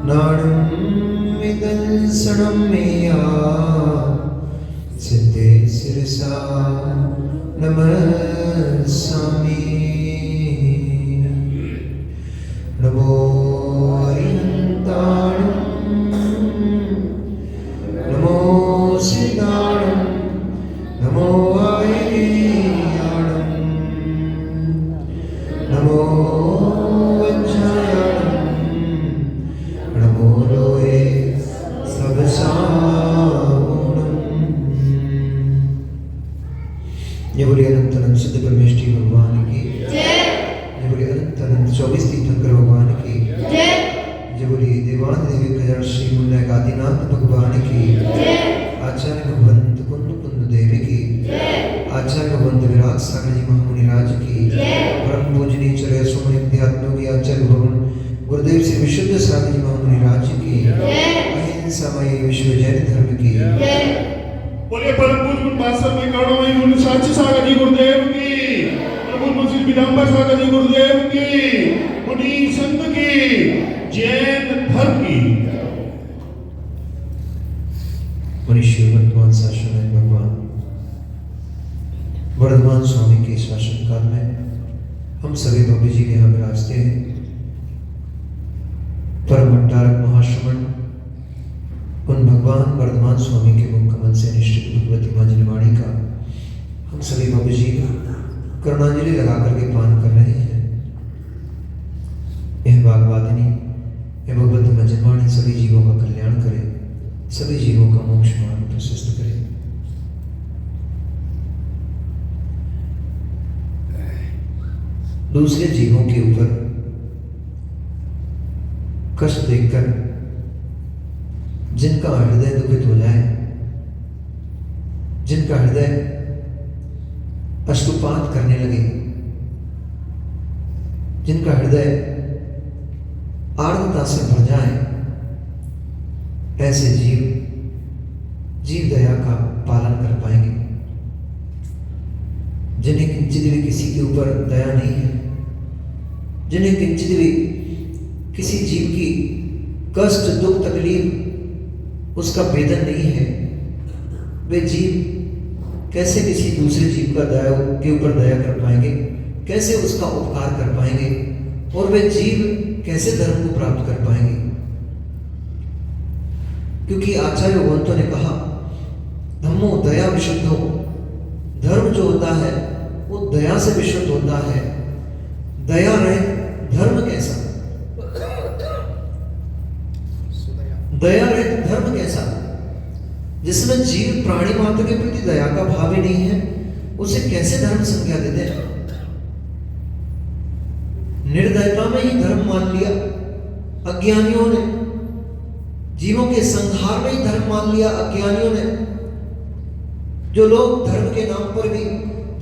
नाणं विदल्सणं मेया सिद्धे शिरसा नमस्सामि। नमो हरिहन्ताणं नमो सिद्धाणं नमो आयर्याणं नमो वज्रायाणं नमो लोहे सबसागुणम्। ये बोले अनंत अनंत सिद्ध परमेष्ठी भगवान की जय। ये बोले अनंत अनंत 24 तीर्थंकर भगवान की जय। ये बोले देवान देवी खजार श्री मुन्नायक आदिनाथ भगवान की जय। आचार्य भगवंत कुंद कुंद देवी की जय। आचार्य भगवंत विराट सागर जी महामुनि राज की जय। परम पूजनीय चरय सुमन अध्यात्म की आचार्य भगवान गुरुदेव श्री विशुद्ध सागर जी महामुनि राज की जय। अहिंसामय विश्व जैन धर्म की जय। बोले परम पूज्य बादशाह में करुणामयी मुनि साक्षी सागर जी गुरुदेव की, प्रभु मुझे विडंबर सागर जी गुरुदेव की, मुनि संत की, जैन धर्म की। मनुष्य वर्तमान शासन है भगवान वर्धमान स्वामी के शासन काल में हम सभी बाबू जी यहाँ विराजते हैं। परम भट्टारक महाश्रमण उन भगवान वर्धमान स्वामी के मुख कमल से निश्चित भगवती मां जनवाणी का हम सभी बाबू जी करुणांजलि लगा करके पान कर रहे हैं। यह वाग्वादिनी यह भगवती मां जनवाणी सभी जीवों का कल्याण करे, सभी जीवों का मोक्ष मार्ग प्रशस्त करे। दूसरे जीवों के ऊपर कष्ट देखकर जिनका हृदय दुखित हो जाए, जिनका हृदय अश्रुपात करने लगे, जिनका हृदय आर्द्रता से भर जाए, ऐसे जीव दया का पालन कर पाएंगे। जिन्हें किंचित भी किसी के ऊपर दया नहीं है, जिन्हें किंचित भी किसी जीव की कष्ट दुख तकलीफ उसका वेदन नहीं है, वे जीव कैसे किसी दूसरे जीव का दया के ऊपर दया कर पाएंगे, कैसे उसका उपकार कर पाएंगे, और वे जीव कैसे धर्म को प्राप्त कर पाएंगे। क्योंकि आचार्य भगवंतों ने कहा धम्मो दया विशुद्धो, धर्म जो होता है वो दया से विशुद्ध होता है। दया रहित धर्म कैसा, दया रहित धर्म कैसा, जिसमें जीव प्राणी मात्र के प्रति दया का भाव ही नहीं है, उसे कैसे धर्म संज्ञा देते हैं। निर्दयता में ही धर्म मान लिया अज्ञानियों ने, जीवों के संहार में ही धर्म मान लिया अज्ञानियों ने। जो लोग धर्म के नाम पर भी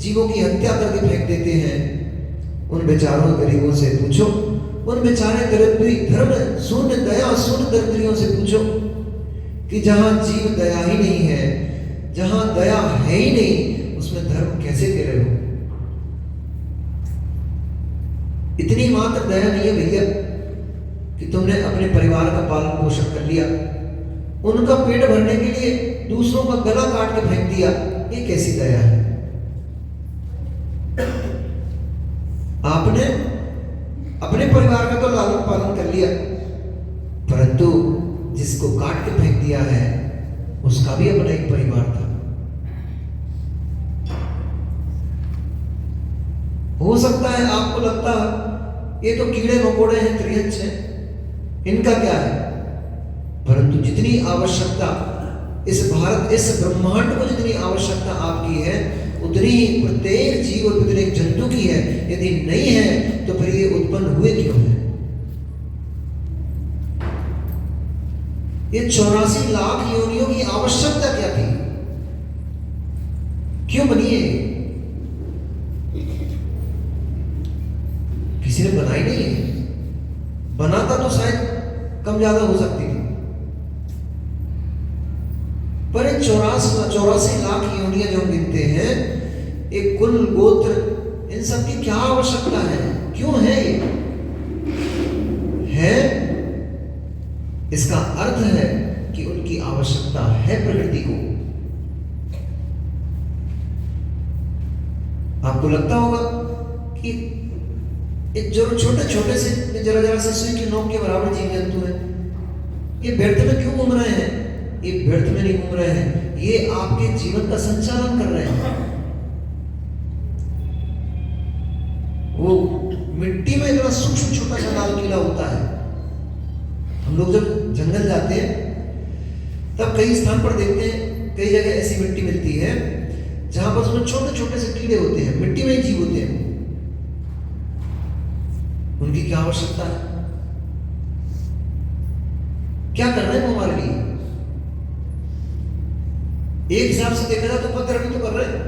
जीवों की हत्या करके फेंक देते हैं, उन बेचारों गरीबों से पूछो, उन बेचारे दरिद्री धर्म शून्य दया शून्य दरिद्रियों से पूछो कि जहां जीव दया ही नहीं है, जहां दया है ही नहीं, उसमें धर्म कैसे दे रहे हो। इतनी मात्र दया नहीं है भैया कि तुमने अपने परिवार का पालन पोषण कर लिया, उनका पेट भरने के लिए दूसरों का गला काट के फेंक दिया, ये कैसी दया है। आपने अपने परिवार का तो लालन पालन कर लिया, परंतु जिसको काट के फेंक दिया है उसका भी अपना एक परिवार था। हो सकता है आपको लगता ये तो कीड़े मकोड़े हैं, त्रियंच हैं, इनका क्या है, परंतु जितनी आवश्यकता इस भारत इस ब्रह्मांड को जितनी आवश्यकता आपकी है, उतनी ही प्रत्येक जीव और प्रत्येक जंतु की है। यदि नहीं है तो फिर ये उत्पन्न हुए क्यों है। ये 84 लाख योनियों की आवश्यकता क्या थी, क्यों बनी है। किसी ने बनाई नहीं है, बनाता तो शायद कम ज्यादा हो सकती थी, पर 84 लाख योनियां जो हम गिनते हैं, एक कुल गोत्र, इन सब की क्या आवश्यकता है, क्यों है ये है इसका अर्थ है कि उनकी आवश्यकता है प्रकृति को। आपको लगता होगा कि जो छोटे छोटे से जरा से सुई की नोक के बराबर जीव जंतु है, ये व्यर्थ में क्यों घूम रहे हैं? ये व्यर्थ में नहीं घूम रहे हैं, ये आपके जीवन का संचालन कर रहे हैं। वो मिट्टी में इतना सूक्ष्म छोटा सा लाल कीड़ा होता है। हम लोग जब जंगल जाते हैं तब कई स्थान पर देखते हैं, कई जगह ऐसी मिट्टी मिलती है जहां पर उसमें छोटे छोटे से कीड़े होते हैं, मिट्टी में ही जीव होते हैं। उनकी क्या आवश्यकता है? क्या कर रहे हैं वो हमारे लिए? एक हिसाब से देखा जाए तो उपद्रव भी तो कर रहे हैं।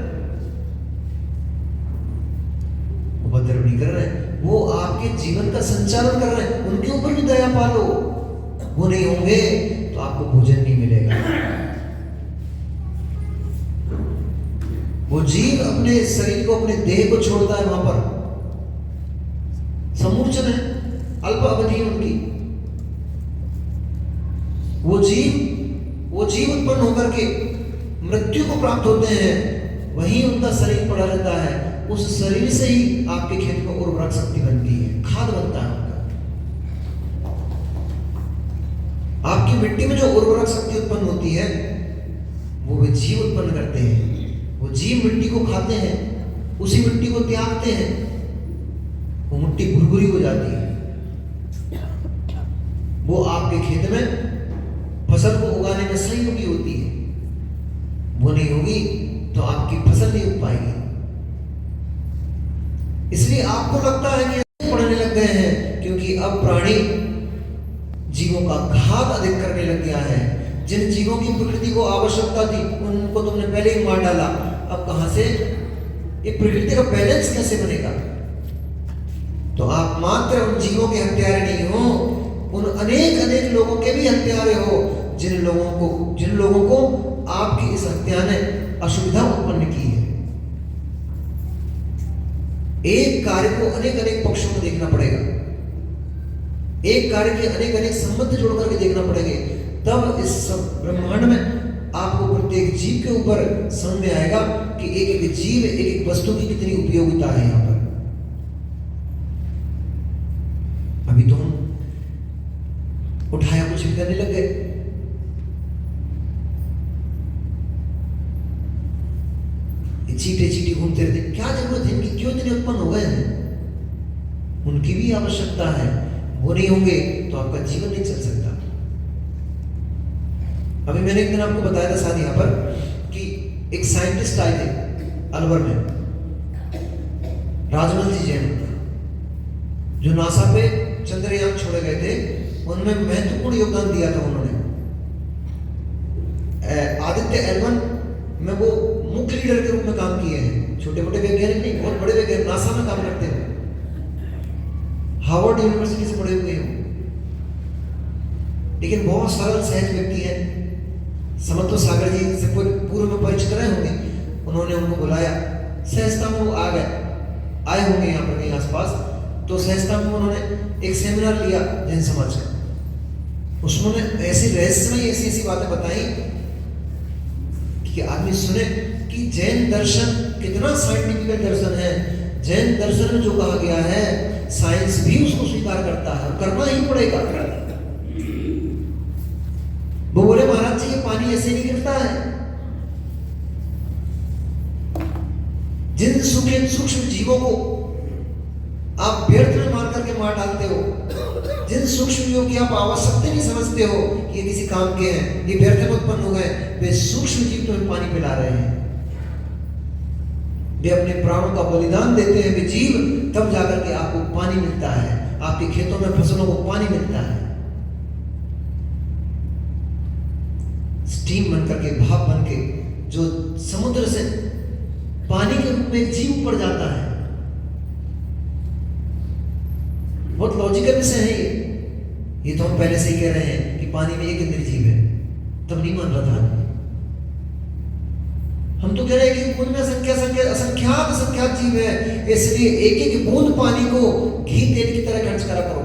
उपद्रव नहीं कर रहे हैं, वो आपके जीवन का संचालन कर रहे हैं। उनके ऊपर भी दया पालो। वो नहीं होंगे तो आपको भोजन नहीं मिलेगा। वो जीव अपने शरीर को, अपने देह को छोड़ता है, वहां पर समूर्छन है, अल्प अवधि है उनकी। वो जीव उत्पन्न होकर के मृत्यु को प्राप्त होते हैं, वहीं उनका शरीर पड़ा रहता है। उस शरीर से ही आपके खेत में उर्वरक शक्ति बनती है, खाद बनता है उनका। आपकी मिट्टी में जो उर्वरक शक्ति उत्पन्न होती है वो वे जीव उत्पन्न करते हैं। वो जीव मिट्टी को खाते हैं, उसी मिट्टी को त्यागते हैं, वो मिट्टी भुरभुरी हो जाती है। वो आपके खेत में फसल को उगाने में सहयोगी होती है। वो नहीं होगी तो आपकी फसल नहीं उग पाएगी। इसलिए आपको लगता है कि पढ़ने लग गए हैं, क्योंकि अब प्राणी जीवों का घात अधिक करने लग गया है। जिन जीवों की प्रकृति को आवश्यकता थी उनको तुमने पहले ही मार डाला। अब कहां से ये प्रकृति का बैलेंस कैसे बनेगा? तो आप मात्र उन जीवों के हत्यारे नहीं हो, उन अनेक अनेक लोगों के भी हत्यारे हो, जिन लोगों को आपकी इस हत्या ने असुविधा उत्पन्न की है। एक कार्य को अनेक अनेक पक्षों में देखना पड़ेगा, एक कार्य के अनेक अनेक संबंध जोड़ करके देखना पड़ेंगे, तब इस ब्रह्मांड में आपको प्रत्येक जीव के ऊपर समझ में आएगा कि एक एक जीव, एक एक वस्तु की कितनी उपयोगिता है यहां पर। अभी तो हम उठाया कुछ भी करने लग गए। चीटे चीटी घूमते रहते, क्या जरूरत है इनकी? क्यों इतने उत्पन्न हो गए हैं? उनकी भी आवश्यकता है। वो नहीं होंगे तो आपका जीवन नहीं चल सकता। अभी मैंने एक दिन आपको बताया था शायद यहां पर कि एक साइंटिस्ट आए थे अलवर में, राजमल जी जैन, जो नासा पे चंद्रयान छोड़े गए थे। उनमें महत्वपूर्ण योगदान दिया था उन्होंने। आदित्य L1 में वो मुख्य लीडर के रूप में काम किए हैं। छोटे मोटे वैज्ञानिक नहीं, बहुत बड़े वैज्ञानिक, नासा में काम करते हैं, हार्वर्ड यूनिवर्सिटी से पढ़े हुए हैं, लेकिन बहुत सरल सहज व्यक्ति है। समत्व सागर जी से पूर्व में परिचित रहे होंगे। उन्होंने उनको बुलाया, सहजता में वो आए होंगे यहाँ पर कहीं आसपास। तो सहजता में उन्होंने एक सेमिनार लिया जैन समाज का। उसमें ऐसी रहस्यमय ऐसी बातें बताई कि आदमी सुने कि जैन दर्शन कितना साइंटिफिक दर्शन है। जैन दर्शन में जो कहा गया है, साइंस भी उसको स्वीकार करता है, करना ही पड़ेगा। वो बोले महाराज जी ये पानी ऐसे नहीं गिरता है। जिन सूक्ष्म जीवों को आप व्यर्थ में मार करके मार डालते हो, जिन सूक्ष्म जीवों की आप आवश्यकता नहीं समझते हो कि ये किसी काम के हैं, ये व्यर्थ में उत्पन्न हो गए, वे सूक्ष्म जीव तुम्हें पानी पिला रहे हैं। वे अपने प्राणों का बलिदान देते हैं, वे जीव, तब जाकर के आपको पानी मिलता है, आपके खेतों में फसलों को पानी मिलता है। स्टीम बन करके, भाप बन के जो समुद्र से पानी के रूप में एक जीव ऊपर जाता है। बहुत लॉजिकल विषय है ये तो हम पहले से ही कह रहे हैं कि पानी में एक इंद्रिय जीव है, तब नहीं मान रहा था। हम तो कह रहे हैं कि बूंद में असंख्यात जीव है, इसलिए एक एक बूंद पानी को घी तेल की तरह खर्च करा करो।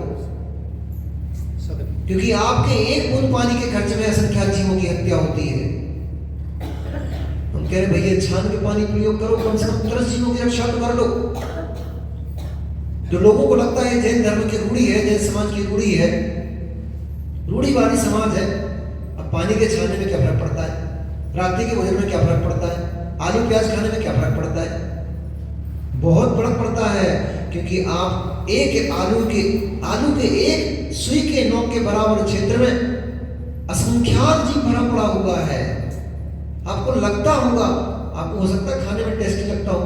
क्योंकि आपके एक बूंद पानी के खर्च में असंख्यात जीवों की हत्या होती है। हम कह रहे भैया छान के पानी प्रयोग करो, कम से कम 10 जीवों की रक्षा तो कर लो। तो लोगों को लगता है जैन धर्म की रूढ़ी है, जैन समाज की रूढ़ी है, रूढ़ीवादी समाज है। अब पानी के छानने में क्या फर्क पड़ता है, रात्रि के भोजन में क्या फर्क पड़ता है, आलू प्याज खाने में क्या फर्क पड़ता है? बहुत फर्क पड़ता है, क्योंकि आप एक आलू के एक सुई के नोक के बराबर क्षेत्र में असंख्यात जीव भरा पड़ा हुआ है। आपको लगता होगा, आपको हो सकता है खाने में टेस्टी लगता हो,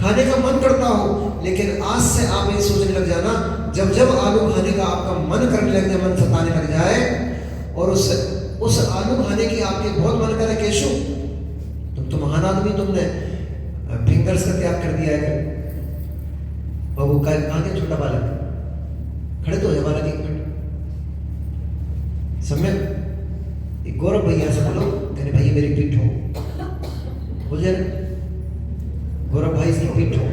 खाने का मन करता हो, लेकिन आज से आप ये सोचने लग जाना, जब जब आलू खाने का आपका मन करने लग जाए, मन सताने लग जाए, और उस आलू खाने की आपके बहुत मन करे, केशु तुम तो महान आदमी, तुमने फिंगर्स का त्याग कर दिया है। और वो कहाँ के छोटा बालक खड़े तो है, बालक एक मिनट सम्यक एक गौरव भैया से बोलो, कहने भैया मेरी पीठ हो जाए, गौरव भाई इसकी पीठ हो।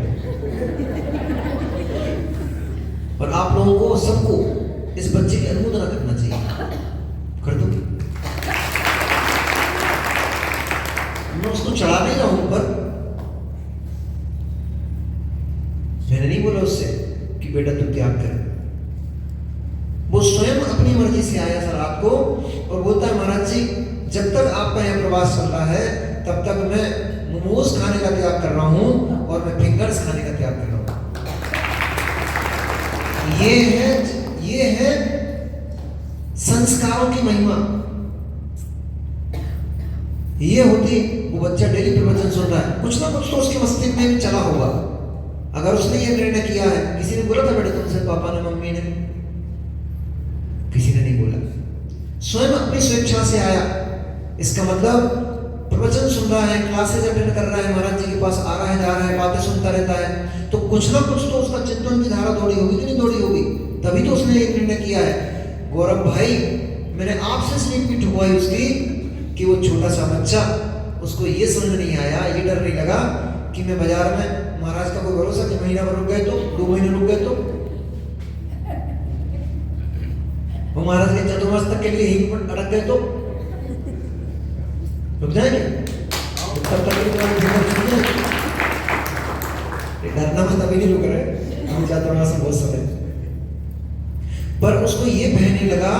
और आप लोगों को सबको इस बच्चे की अनुमोदना करना चाहिए, कर दो। मैं उसको चढ़ा नहीं रहा हूं ऊपर, मैंने नहीं बोला उससे कि बेटा तू त्याग कर। वो स्वयं अपनी मर्जी से आया था रात को और बोलता है महाराज जी, जब तक आपका यह प्रवास चल रहा है तब तक मैं मोमोज खाने का त्याग कर रहा हूं और मैं फिंगर्स खाने का त्याग कर रहा हूं। ये है संस्कारों की महिमा। ये होती, वो बच्चा डेली प्रवचन सुन रहा है, कुछ ना कुछ तो उसके मस्तिष्क में भी चला होगा। अगर उसने ये निर्णय किया है, किसी ने बोला था बेटे तुमसे, पापा ने, मम्मी ने, किसी ने नहीं बोला, स्वयं अपनी स्वेच्छा से आया। इसका मतलब प्रवचन सुन रहा है, क्लासेस अटेंड कर रहा है, महाराज जी के पास आ रहा है, जा रहा है, बातें सुनता रहता है, तो कुछ ना कुछ तो उसका चिंतन की धारा दौड़ी होगी कि नहीं दौड़ी होगी, तभी तो उसने एक निर्णय किया है। गौरव भाई, मैंने आपसे इसलिए पीठ हुई उसकी कि वो छोटा सा बच्चा, उसको ये समझ नहीं आया, ये डर नहीं लगा कि मैं बाजार में, महाराज का कोई भरोसा कि महीना भर रुक गए तो, 2 महीने रुक गए तो, वो महाराज के चतुर्मास तक के लिए ही अटक गए तो रुक जाएंगे, तब तक डरना में तभी नहीं रुक रहे हम, चतुर्मास में बहुत समय। पर उसको ये भय नहीं लगा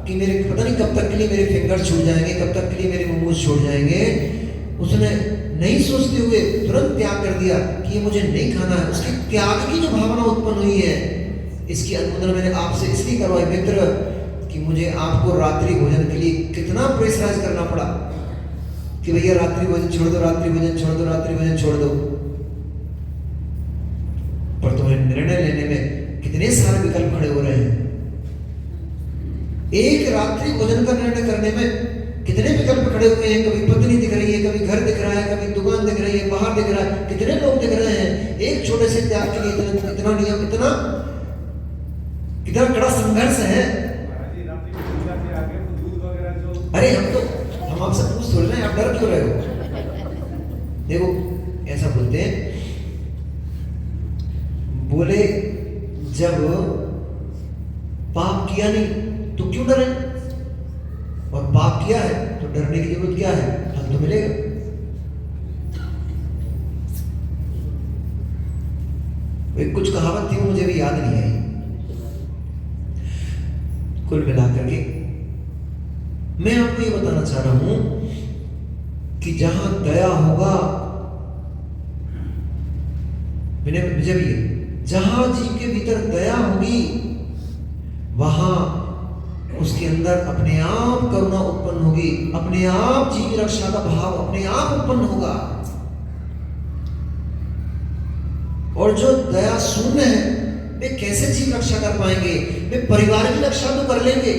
कि मेरे पता नहीं कब तक के लिए मेरे फिंगर छूट जाएंगे, कब तक के लिए मेरे मोमोज छूट जाएंगे। उसने नहीं सोचते हुए तुरंत त्याग कर दिया कि ये मुझे नहीं खाना है। उसकी त्याग की जो भावना उत्पन्न हुई है, इसकी अनुमोदन मैंने आपसे इसलिए करवाई मित्र कि मुझे आपको रात्रि भोजन के लिए कितना प्रेशराइज करना पड़ा कि भैया रात्रि भोजन छोड़ दो, रात्रि भोजन छोड़ दो, रात्रि भोजन छोड़ दो। पर तुम्हें निर्णय लेने में कितने सारे विकल्प खड़े हो रहे हैं। एक रात्रि भोजन का निर्णय करने में कितने विकल्प खड़े हुए हैं। कभी पत्नी दिख रही है, कभी घर दिख रहा है, कभी दुकान दिख रही है, बाहर दिख रहा है, कितने लोग दिख रहे हैं। एक छोटे से त्याग के लिए इतना नियम, इतना कड़ा संघर्ष है। अरे हम आपसे पूछ थोड़े रहे हैं, आप डर क्यों रहे हो? देखो ऐसा बोलते हैं, बोले जब पाप किया नहीं तो क्यों डरे, और पाप किया है तो डरने की जरूरत क्या है, फल तो मिलेगा। एक कुछ कहावत थी, वो मुझे भी याद नहीं आई। कुल मिलाकर के मैं आपको ये बताना चाह रहा हूं कि जहां दया होगा, मुझे भी जहां जीव के भीतर दया होगी, वहां उसके अंदर अपने आप करुणा उत्पन्न होगी, अपने आप जीव रक्षा का भाव अपने आप उत्पन्न होगा। और जो दया शून्य है, वे कैसे जीव रक्षा कर पाएंगे? वे परिवार की रक्षा तो कर लेंगे,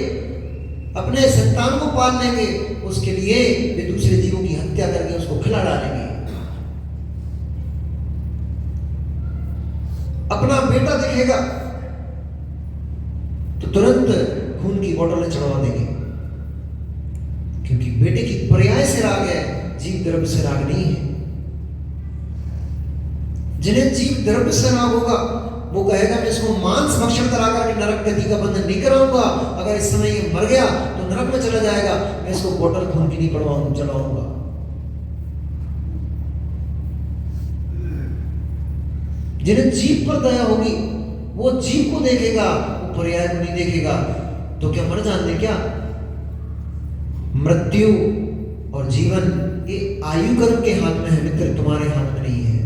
अपने संतान को पाल लेंगे, उसके लिए वे दूसरे जीवों की हत्या करके उसको खिला डालेंगे। अपना बेटा दिखेगा तो तुरंत खून की बोतलें चढ़वा देंगे, क्योंकि बेटे की पर्याय से राग है, जीव द्रव्य से राग नहीं है। जिन्हें जीव द्रव्य से राग होगा वो कहेगा मैं इसको मांस भक्षण करा करके नरक गति का बंधन नहीं कराऊंगा, अगर इस समय ये मर गया तो नरक में चला जाएगा, मैं इसको बोतल खून की नहीं चलाऊंगा। जिन्हें जीव पर दया होगी वो जीव को देखेगा, वो पर्याय को नहीं देखेगा। तो क्या मर जान दे क्या? मृत्यु और जीवन ये आयु कर्म के हाथ में है मित्र, तुम्हारे हाथ में नहीं है।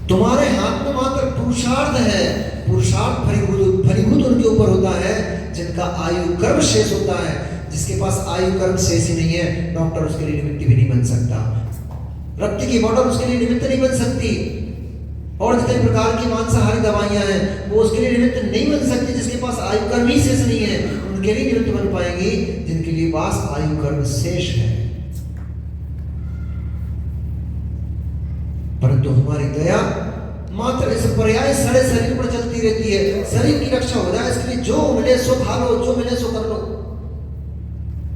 तुम्हारे हाथ में मात्र पुरुषार्थ है। पुरुषार्थ फलीभूत उनके ऊपर होता है जिनका आयु कर्म शेष होता है। जिसके पास आयु कर्म शेष ही नहीं है, डॉक्टर उसके लिए निमित्त भी नहीं बन सकता, रक्त की बोतल उसके लिए निमित्त नहीं बन सकती, और जितने प्रकार की मांसाहारी दवाइयां हैं वो उसके लिए निमित्त नहीं बन सकती। जिसके पास आयु कर्म ही शेष नहीं है उनके लिए निमित्त बन पाएंगी जिनके लिए पास आयु कर्म शेष है। परंतु हमारी दया मात्र इस पर्याय सड़े शरीर पर चलती रहती है। शरीर की रक्षा हो जाए इसके लिए जो मिले सो खा लो, जो मिले सो कर लो।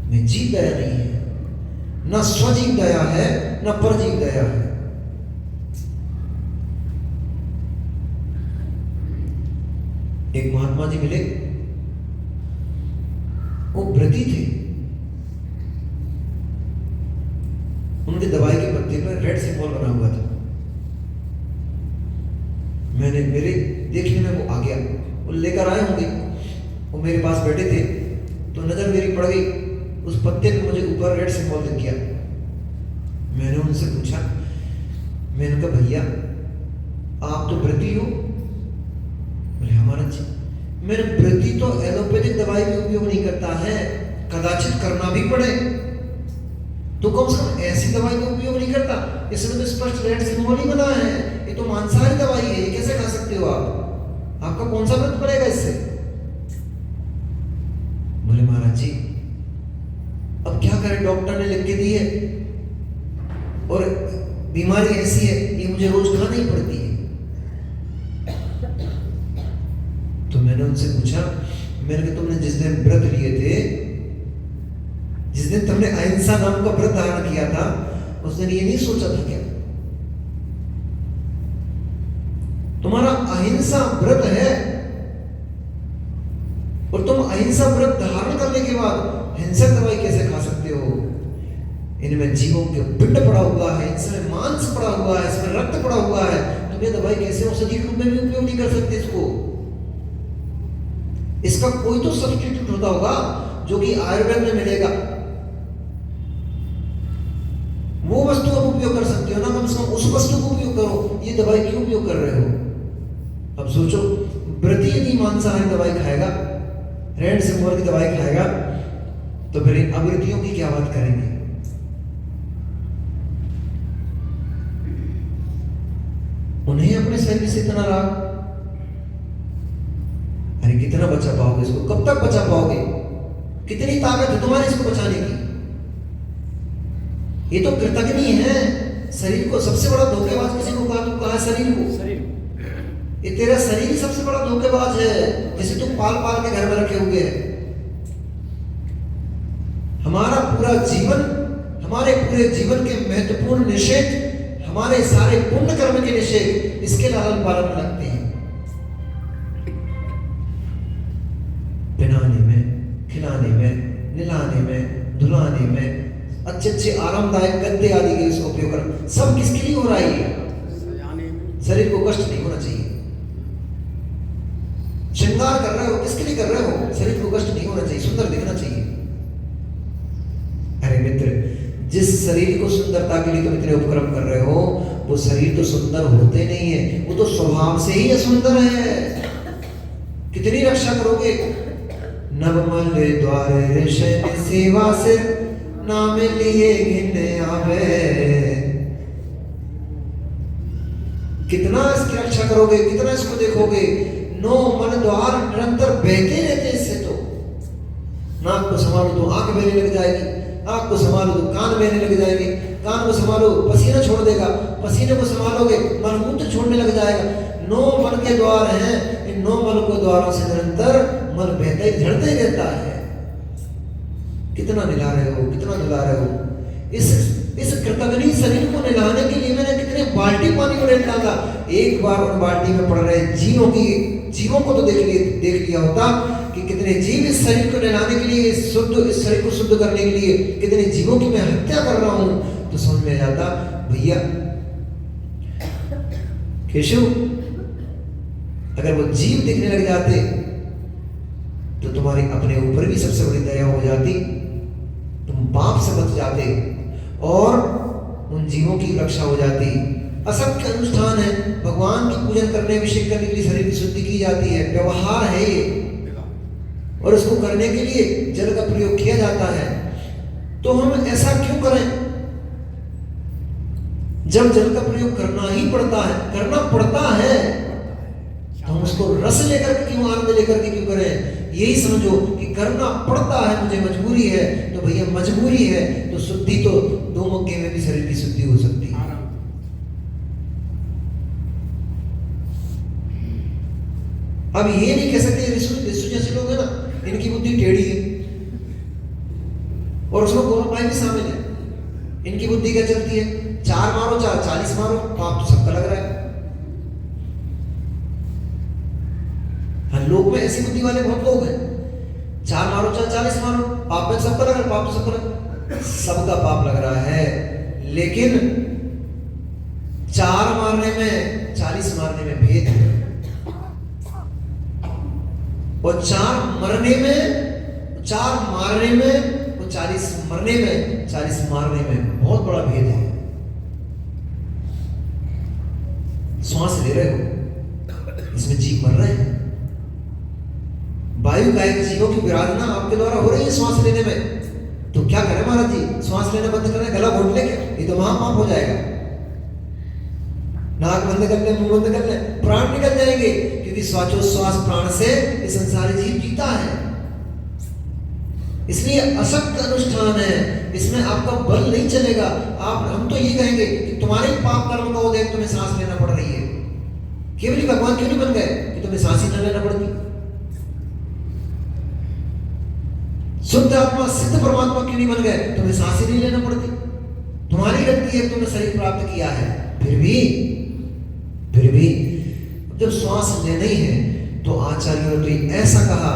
में जीव दया नहीं है, न स्वजीव दया है न परजीव दया है। एक महात्मा जी मिले, वो व्रती थे। उनके दवाई के पत्ते पर रेड सिंबल बना हुआ था। मैंने मेरे देखने में वो आ गया, वो लेकर आए होंगे, वो मेरे पास बैठे थे तो नजर मेरी पड़ गई उस पत्ते पे, मुझे ऊपर रेड सिंबल दिख गया। मैंने उनसे पूछा, मैंने कहा भैया आप तो व्रती हो? बोले हमारा जी। मेरे व्रती तो एलोपैथिक दवाई भी उपयोग नहीं करता है, कदाचित करना भी पड़े तो कम से कम ऐसी दवाई का उपयोग नहीं करता। इसमें तो स्पष्ट रेड सिंबल ही बना है, ये तो मांसाहारी दवाई है, ये कैसे खा सकते हो आप? आपका कौन सा व्रत पड़ेगा इससे? बोले महाराज जी अब क्या करें, डॉक्टर ने लिख के दी है और बीमारी ऐसी है ये मुझे रोज खाना ही पड़ती है। तो मैंने उनसे पूछा, मैंने कहा तुमने जिस दिन व्रत लिए थे, जिस दिन तुमने अहिंसा नाम का व्रत धारण किया था, उस दिन ये नहीं सोचा था क्या तुम्हारा अहिंसा व्रत है और तुम अहिंसा व्रत धारण करने के बाद हिंसक दवाई कैसे खा सकते हो? इनमें जीवों के पिंड पड़ा हुआ है, इसमें मांस पड़ा हुआ है, इसमें रक्त पड़ा हुआ है, तुम ये दवाई कैसे औषधि रूप में भी उपयोग नहीं कर सकते इसको? इसका कोई तो सब्स्टिट्यूट होता होगा जो कि आयुर्वेद में मिलेगा, वो वस्तु आप उपयोग कर सकते हो ना, कम से कम उस वस्तु को उपयोग करो, ये दवाई क्यों उपयोग कर रहे हो? अब सोचो, व्रती यदि मांसाहारी दवाई खाएगा, रेड सिंबल की दवाई खाएगा, तो फिर इन अवृत्तियों की क्या बात करेंगे? उन्हें अपने शरीर से इतना राग, अरे कितना बचा पाओगे इसको? कब तक बचा पाओगे? कितनी ताकत है तुम्हारी इसको बचाने की? ये तो कृतज्ञ है। शरीर को सबसे बड़ा धोखेबाज किसी को कहा, तू कहा शरीर को? ये तेरा शरीर ही सबसे बड़ा धोखेबाज है, जिसे तुम पाल पाल के घर में रखे हुए हैं। हमारा पूरा जीवन, हमारे पूरे जीवन के महत्वपूर्ण निषेध, हमारे सारे पुण्य कर्म के निषेध इसके लालन पालन में लगते हैं। पिनाने में, खिलाने में, निलाने में, धुलाने में, अच्छे अच्छे आरामदायक गद्दे आदि के इसका उपयोग कर, सब किसके लिए हो रहा है? शरीर को कष्ट नहीं होना चाहिए। श्रृंगार कर रहे हो, किसके लिए कर रहे हो? शरीर को कष्ट नहीं होना चाहिए, सुंदर दिखना चाहिए। अरे मित्र, जिस शरीर को सुंदरता के लिए तुम इतने उपक्रम कर रहे हो, वो शरीर तो सुंदर होते नहीं है, वो तो स्वभाव से ही असुंदर है। कितनी रक्षा करोगे? नवमल द्वारे सेवा से नाम लिए घिने आवे, कितना इसकी रक्षा करोगे, कितना इसको देखोगे? नो मन द्वार निरंतर बहके रहते इससे। तो नाक को संभालो तो आंख बहने लग जाएगी, आंख को संभालो तो कान बहने लग जाएंगे, कान को संभालो पसीना छोड़ देगा, पसीने को संभालोगे मलमूत्र छोड़ने लग जाएगा। 9 मन के द्वार हैं, इन 9 मन के द्वारों से निरंतर मन बहता ही झड़ता ही रहता है। कितना मिला रहे हो, कितना मिला रहे हो? इस इस कृतघ्नी शरीर को नहलाने के लिए मैंने कितने बाल्टी पानी में डाला। एक बार उन बाल्टी में पड़ रहे जीवों को तो देख लिया होता कि कितने जीव इस शरीर को नहलाने के लिए, इस शरीर को शुद्ध करने के लिए कितने जीवों की मैं हत्या कर रहा हूं, तो समझ में आ जाता भैया केशव, अगर वो जीव दिखने लग जाते तो तुम्हारी अपने ऊपर भी सबसे बड़ी दया हो जाती, तुम पाप से बच जाते और उन जीवों की रक्षा हो जाती। असत्य अनुष्ठान है, भगवान की पूजन करने, अभिषेक करने के लिए शरीर की शुद्धि की जाती है, व्यवहार है ये, और इसको करने के लिए जल का प्रयोग किया जाता है। तो हम ऐसा क्यों करें जब जल का प्रयोग करना ही पड़ता है, करना पड़ता है, तो हम उसको रस लेकर के क्यों, आनंद लेकर के क्यों करें? यही समझो कि करना पड़ता है, मुझे मजबूरी है, तो भैया मजबूरी है तो शुद्धि तो 2 मौके में भी शरीर की शुद्धि हो सकती है। अब ये नहीं कह सकते ऋषि जैसे लोग हैं ना, इनकी बुद्धि टेढ़ी है, और उसमें गौरव भाई भी शामिल है। इनकी बुद्धि क्या चलती है, 4 मारो 4 40 मारो, पाप तो सबका लग रहा है। लोग में ऐसी बुद्धि वाले बहुत लोग हैं, 4 मारो 4 40 मारो, पाप में सबका लग रहा है, पाप तो सबका पाप लग रहा है। लेकिन 4 मारने में 40 मारने में भेद है, और 4 मारने में और 40 मरने में, 40 मारने में बहुत बड़ा भेद है। श्वास ले रहे हो, इसमें जीव मर रहे हैं। वायु कायिक जीवों की विराधना आपके द्वारा हो रही है श्वास लेने में, तो क्या करें महाराज जी, श्वास लेना बंद करें, गला घोट ले, ये तो महापाप हो जाएगा। नाक बंद कर ले, मुंह बंद कर ले, प्राण निकल जाएंगे, क्योंकि श्वासोच्छ्वास प्राण से ये संसारी जीव जीता है। इसलिए असक्त अनुष्ठान है, इसमें आपका बल नहीं चलेगा। हम तो ये कहेंगे कि तुम्हारे पाप कर्म का उदय, तुम्हें सांस लेना पड़ रही है। केवल भगवान क्यों नहीं बन गए कि तुम्हें सांस ही न लेना पड़ती? शुद्ध आत्मा सिद्ध परमात्मा क्यों नहीं बन गए, तुम्हें सांस ही नहीं लेना पड़ती? तुम्हारी गलती है, तुमने शरीर प्राप्त किया है, फिर भी जब श्वास लेना ही है तो आचार्यों ने तो ऐसा कहा,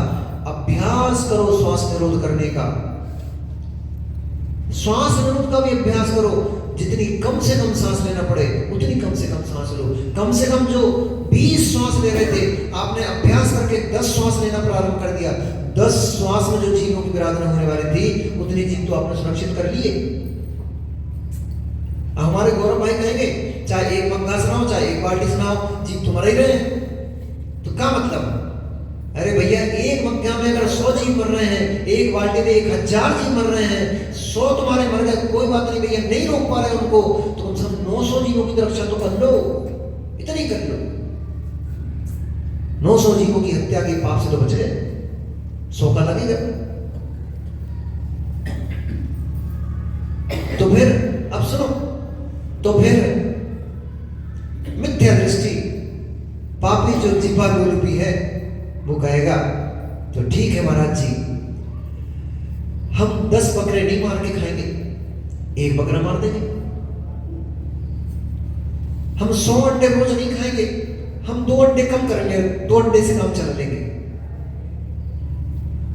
अभ्यास करो श्वास निरोध करने का। श्वास निरोध का भी अभ्यास करो, जितनी कम से कम सांस लेना पड़े उतनी कम से कम सांस लो। कम से कम जो 20 श्वास ले रहे थे, आपने अभ्यास करके 10 श्वास लेना प्रारंभ कर दिया। 10 श्वास में जो जीवों की विराधना होने वाली थी, उतनी जीव तो आपने सुरक्षित कर लिए। हमारे गौरव भाई कहेंगे चाहे 1 मग्गा सुनाओ, चाहे 1 बाल्टी सुनाओ, जीव तुम्हारे ही रहे। तो क्या मतलब? अरे भैया, 1 मग्गा में अगर 100 जीव मर रहे हैं, 1 बाल्टी में 1000 जीव मर रहे हैं, 100 तुम्हारे मर गए, कोई बात नहीं भैया, नहीं रोक पा रहे उनको, तो कम से कम 900 जीवों की रक्षा तो कर लो, इतनी कर लो। 900 जीवों की हत्या के पाप से तो बच गए, 100 का लगेगा। तो फिर अब सुनो, तो फिर मिथ्या दृष्टि पापी जो जीवा लोलुपी है वो कहेगा तो ठीक है महाराज जी, हम 10 बकरे नहीं मार के खाएंगे, 1 बकरा मार देंगे। हम 100 अंडे रोज नहीं खाएंगे, हम 2 अंडे कम कर लेंगे, 2 अंडे से काम चल लेंगे।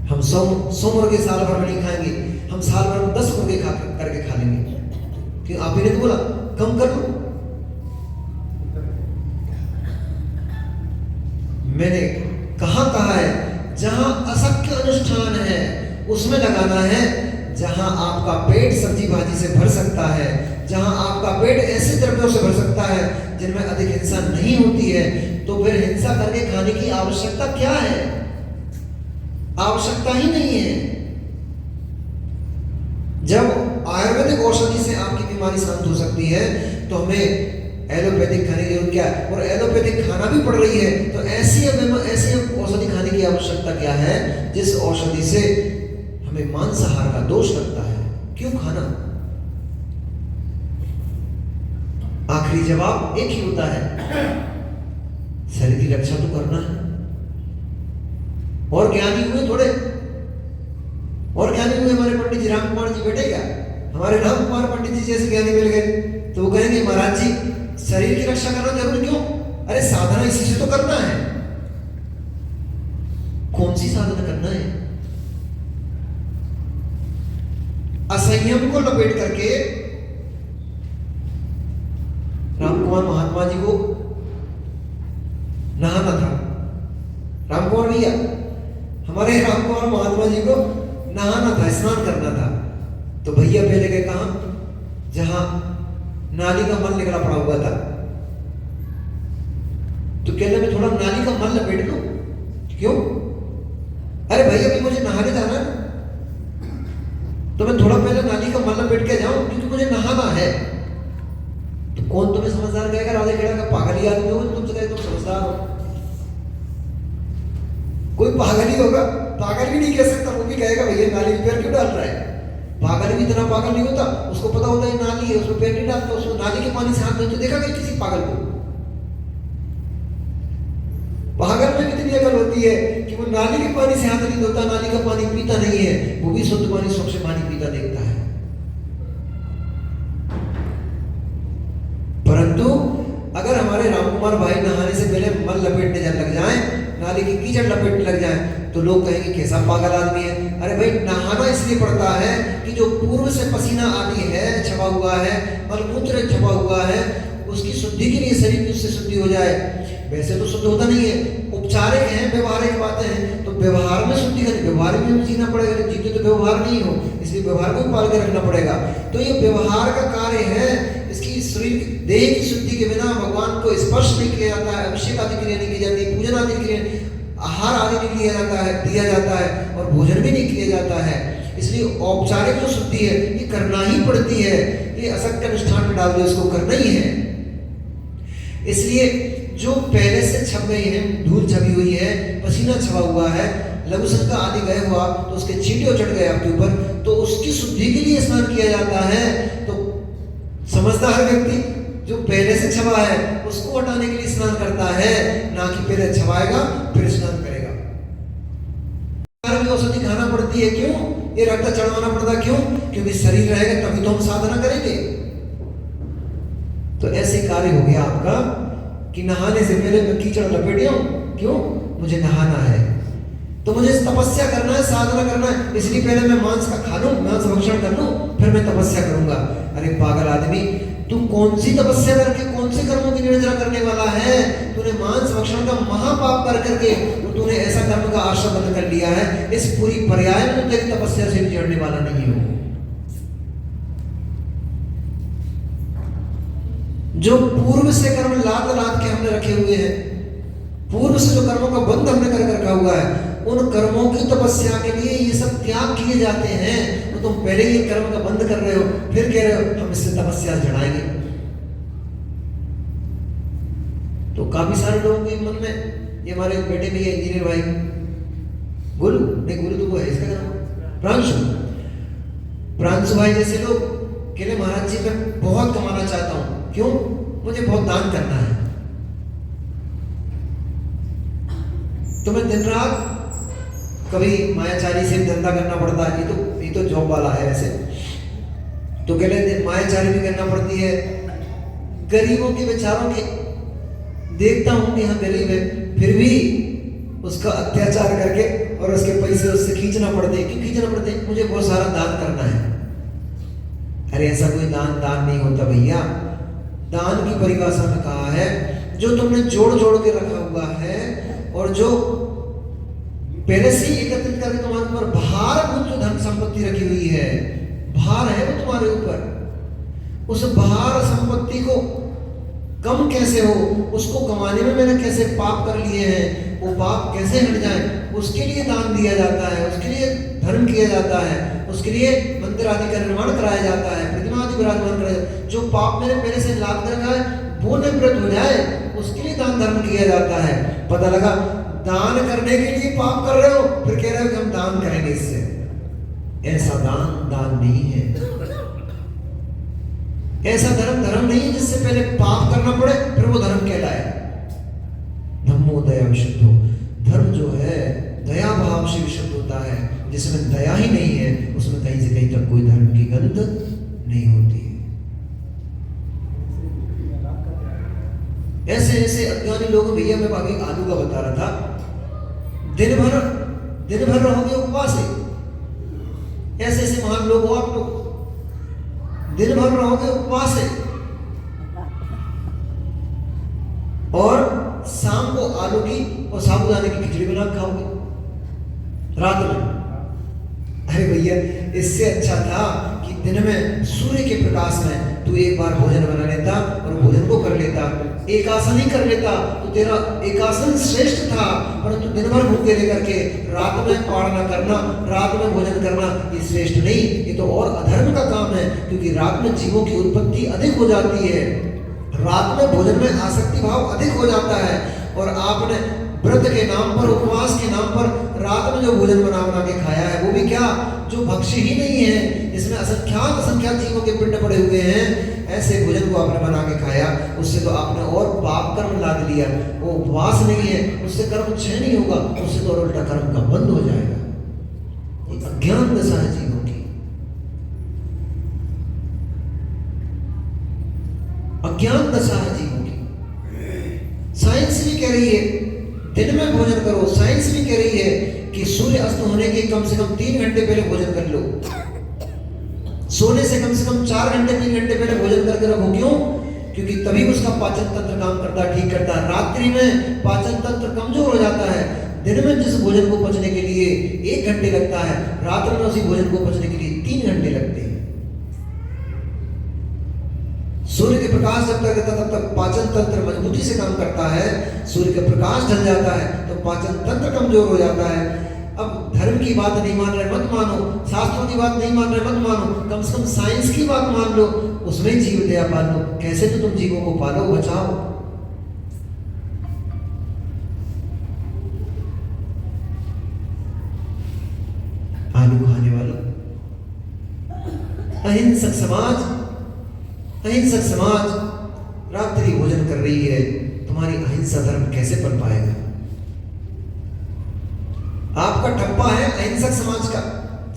हम 100 मुर्गे साल भर में नहीं खाएंगे, हम साल भर में 10 मुर्गे करके खा लेंगे। क्यों? आप ही ने तो बोला कम कर लो। मैंने कहा है जहां असत्य अनुष्ठान है उसमें लगाना है, जहां आपका पेट सब्जी भाजी से भर सकता है, जहां आपका पेट ऐसे द्रव्यों से भर सकता है जिनमें अधिक हिंसा नहीं होती है, तो फिर हिंसा करके खाने की आवश्यकता क्या है? आवश्यकता ही नहीं है। जब आयुर्वेदिक औषधि से आपकी बीमारी शांत हो सकती है, तो हमें एलोपैथिक खाने की जरूरत क्या है? और एलोपैथिक खाना भी पड़ रही है, तो ऐसी औषधि खाने की आवश्यकता क्या है जिस औषधि से हमें मांसाहार का दोष लगता है? क्यों खाना? आखिरी जवाब एक ही होता है, शरीर की रक्षा तो करना है। और ज्ञानी हुए थोड़े, और ज्ञानी हुए हमारे पंडित जी राम कुमार जी बैठे क्या? हमारे राम कुमार पंडित जी जैसे ज्ञानी मिल गए तो वो कहेंगे महाराज जी शरीर की रक्षा करना जरूरी क्यों? अरे साधना इसी से तो करना है। कौन सी साधना करना है? असंयम को लपेट करके रामकुमार महात्मा जी को नहाना था। रामकुमार भैया, हमारे रामकुमार महात्मा जी को नहाना था, स्नान करना था। तो भैया पहले गए कहां? जहां नाली का मल निकला पड़ा हुआ था। तो कहने में थोड़ा नाली का मल लपेट लो। क्यों? अरे भैया भी मुझे नहाने जाना है तो मैं थोड़ा पहले नाली का मल लपेट के जाऊं क्योंकि मुझे नहाना है। तो कौन तुम्हें समझदार कहेगा? राधे खेड़ा का पागल ही आदमी हो तुमसे कहे तुम समझदार हो। कोई पागल ही होगा, पागल भी नहीं कह सकता। वो भी कहेगा भैया नाली में पैर क्यों डाल रहा है? पागल भी इतना पागल नहीं होता, उसको पता होता है नाली है, उसमें पैर नहीं डालता, उसमें नाली के पानी से हाथ धोते देखा गया किसी पागल को? पागल में इतनी अकल होती है कि वो नाली के पानी से हाथ नहीं धोता, नाली का पानी पीता नहीं है, वो भी शुद्ध पानी स्वच्छ पानी पीता देखता है। परंतु अगर हमारे रामकुमार भाई नहाने से पहले मल लपेटने लग जाएं, नाली की कीचड़ लपेटने लग जाएं, तो लोग कहेंगे कैसा पागल आदमी है। अरे भाई नहाना इसलिए पड़ता है कि जो पूर्व से पसीना आदि है छपा हुआ है, मलमूत्र छपा हुआ है, उसकी शुद्धि के लिए शरीर की उससे शुद्धि हो जाए। वैसे तो शुद्ध होता नहीं है, उपचारिक है, व्यवहारिक बातें हैं। तो व्यवहार में शुद्धि करें, व्यवहार में जीना पड़ेगा। जीते तो व्यवहार नहीं हो, इसलिए व्यवहार को पाल के रखना पड़ेगा। तो ये व्यवहार का कार्य है। इसकी शरीर देह की शुद्धि के बिना भगवान को स्पर्श नहीं किया जाता है, अभिषेक आदि क्रिया नहीं की जाती, पूजन आदि क्रिया, आहार आदि नहीं लिया जाता है, दिया जाता है, और भोजन भी नहीं किया जाता है। इसलिए औपचारिक जो शुद्धि है ये करना ही पड़ती है। ये असत्य अनुष्ठान में डाल दो, इसको करना ही है। इसलिए जो पहले से छप गई है, धूल छपी हुई है, पसीना छपा हुआ है, लघु शंका आदि गए हुआ तो उसके छींटे चढ़ गए आपके ऊपर, तो उसकी शुद्धि के लिए स्नान किया जाता है। तो समझदार व्यक्ति जो पहले से छपा है उसको हटाने के लिए स्नान करता है, ना कि पहले छपाएगा फिर स्नान करेगा। औषधि खाना पड़ती है क्यों? ये रक्त चढ़वाना पड़ता क्यों? क्योंकि शरीर रहेगा तभी तो हम साधना करेंगे। तो ऐसे कार्य हो गया आपका कि नहाने से पहले मैं कीचड़ लपेट जाऊं। क्यों? मुझे नहाना है, तो मुझे तपस्या करना है, साधना करना है, इसलिए पहले मैं मांस का खा लूं, मांस भक्षण कर लूं, फिर मैं तपस्या करूंगा। अरे पागल आदमी, तू कौन सी तपस्या करके कौन से कर्मों की निर्जरा करने वाला है? तूने मांस भक्षण का महापाप कर करके तूने ऐसा कर्म का आश्रय बंद कर लिया है। इस पूरी पर्याय में तेरी तपस्या से जोड़ने वाला नहीं हो। जो पूर्व से कर्म लाद लाद के हमने रखे हुए हैं, पूर्व से जो कर्मों का बंध हमने कर रखा हुआ है, उन कर्मों की तपस्या के लिए ये सब त्याग किए जाते हैं। तो तुम पहले ही कर्म का बंध कर रहे हो, फिर कह रहे हो हम इससे तपस्या जड़ाएंगे। तो काफी सारे लोगों के मन में, ये हमारे बेटे भी है इंजीनियर भाई, गुरु नहीं, गुरु तो वो है, इसका नाम प्रांशु भाई जैसे लोग कह रहे महाराज जी मैं बहुत कमाना चाहता हूं। क्यों? मुझे बहुत दान करना है। तो मैं दिन रात कभी मायाचारी से धंधा करना पड़ता है, ये तो जॉब वाला है वैसे, तो कह रहे मायाचारी भी करना पड़ती है। गरीबों के बेचारों के देखता हूं कि हाँ गरीब है, फिर भी उसका अत्याचार करके और उसके पैसे उससे खींचना पड़ते हैं। क्यों खींचना पड़ते हैं? मुझे बहुत सारा दान करना है। अरे ऐसा कोई दान नहीं होता भैया। दान की परिभाषा में कहा है जो तुमने जोड़ जोड़ के रखा हुआ है और जो पहले से ही एकत्रित करके तुम्हारे ऊपर भारभूत जो धन संपत्ति रखी हुई है, भार है वो तुम्हारे ऊपर, उस भार संपत्ति को कम कैसे हो, उसको कमाने में मैंने कैसे पाप कर लिए हैं, वो पाप कैसे हट जाए, उसके लिए दान दिया जाता है, उसके लिए धर्म किया जाता है, उसके लिए मंदिर आदि का निर्माण कराया जाता है, प्रतिमा आदि विराजमान कराया जाता है। जो पाप मैंने पहले से लाद कर रखा है वो निवृत्त हो जाए, उसके लिए दान धर्म किया जाता है। पता लगा दान करने के लिए पाप कर रहे हो, फिर कह रहे हो कि हम दान करेंगे इससे। ऐसा दान नहीं है। ऐसा धर्म नहीं है जिससे पहले पाप करना पड़े फिर वो धर्म कहलाए। धम्मो दया विशुद्धो, धर्म जो है दया भाव से विशुद्ध होता है। जिसमें दया ही नहीं है उसमें कहीं से कहीं तक कोई धर्म की गंध नहीं होती है। शिवानी लोग, भैया मैं अभी आलू का बता रहा था, दिन भर रहोगे उपवास है। ऐसे ऐसे महान लोग हो आप लोग, दिन भर रहोगे उपवास है और शाम को आलू की और साबूदाने की खिचड़ी बना खाओगे रात में। अरे भैया इससे अच्छा था कि दिन में सूर्य के प्रकाश में तू एक बार भोजन बना लेता और भोजन को कर लेता, एक आसन ही कर लेता तो तेरा एक आसन श्रेष्ठ था। परंतु दिन भर भूखे लेकर के रात में पाड़ना करना, रात में भोजन करना, ये श्रेष्ठ नहीं, ये तो और अधर्म का काम है। क्योंकि रात में जीवों की उत्पत्ति अधिक हो जाती है, रात में भोजन में आसक्ति भाव अधिक हो जाता है। और आपने व्रत के नाम पर, उपवास के नाम पर रात में जो भोजन बना के खाया है, वो भी क्या, जो भक्ष्य ही नहीं है, इसमें असंख्यात जीवों के पिंड पड़े हुए हैं, ऐसे भोजन को आपने बना के खाया, उससे तो आपने और पाप कर्म लाद लिया। वो उपवास नहीं है, उससे कर्म क्षय नहीं होगा, उससे तो और उल्टा कर्म का बंद हो जाएगा। ये अज्ञान दशा है जीवों की, अज्ञान दशा है जीवों की। साइंस भी कह रही है दिन में भोजन करो, साइंस भी कह रही है कि सूर्य अस्त होने के कम से कम 3 घंटे पहले भोजन कर लो, सोने से कम 4 घंटे 3 घंटे पहले भोजन करके रखो। क्यों? क्योंकि तभी उसका पाचन तंत्र काम करता है, ठीक करता है। रात्रि में पाचन तंत्र कमजोर हो जाता है। दिन में जिस भोजन को पचने के लिए 1 घंटे लगता है, रात्रि में उसी भोजन को पचने के लिए 3 घंटे लगते हैं। सूर्य के प्रकाश जब तक रहता तब तक पाचन तंत्र मजबूती से काम करता है। सूर्य का प्रकाश ढल जाता है तो पाचन तंत्र कमजोर हो जाता है। अब धर्म की बात नहीं मान रहे मत मानो, शास्त्रों की बात नहीं मान रहे मत मानो, कम से कम साइंस की बात मान लो, उसमें जीव दया पाल लो। कैसे तो तुम जीवों को पालो, बचाओ। आलू खाने वालों, अहिंसक समाज रात्रि भोजन कर रही है, तुम्हारी अहिंसा धर्म कैसे पल पाएगा? आपका ठप्पा है अहिंसक समाज का।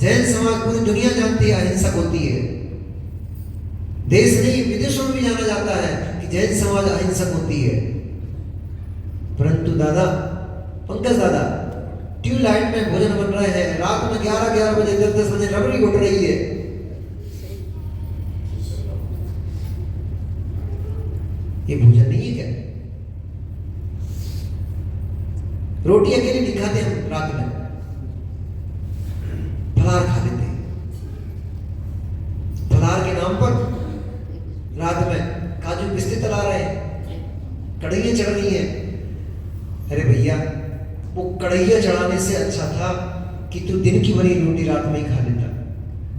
जैन समाज पूरी दुनिया जानती है अहिंसक होती है, देश नहीं विदेशों में भी जाना जाता है कि जैन समाज अहिंसक होती है। परंतु दादा, पंकज दादा, ट्यूबलाइट में भोजन बन रहे हैं, रात में 11 बजे 10 बजे रबड़ी उठ रही है। ये भोजन नहीं है क्या? रोटी अकेले नहीं खाते हम, रात में फलाहार खा लेते हैं। फलाहार के नाम पर रात में काजू पिस्ते तला रहे हैं, कढ़ैया चढ़ रही हैं। अरे भैया, वो कढ़ैया चढ़ाने से अच्छा था कि तू दिन की बनी रोटी रात में ही खा लेता।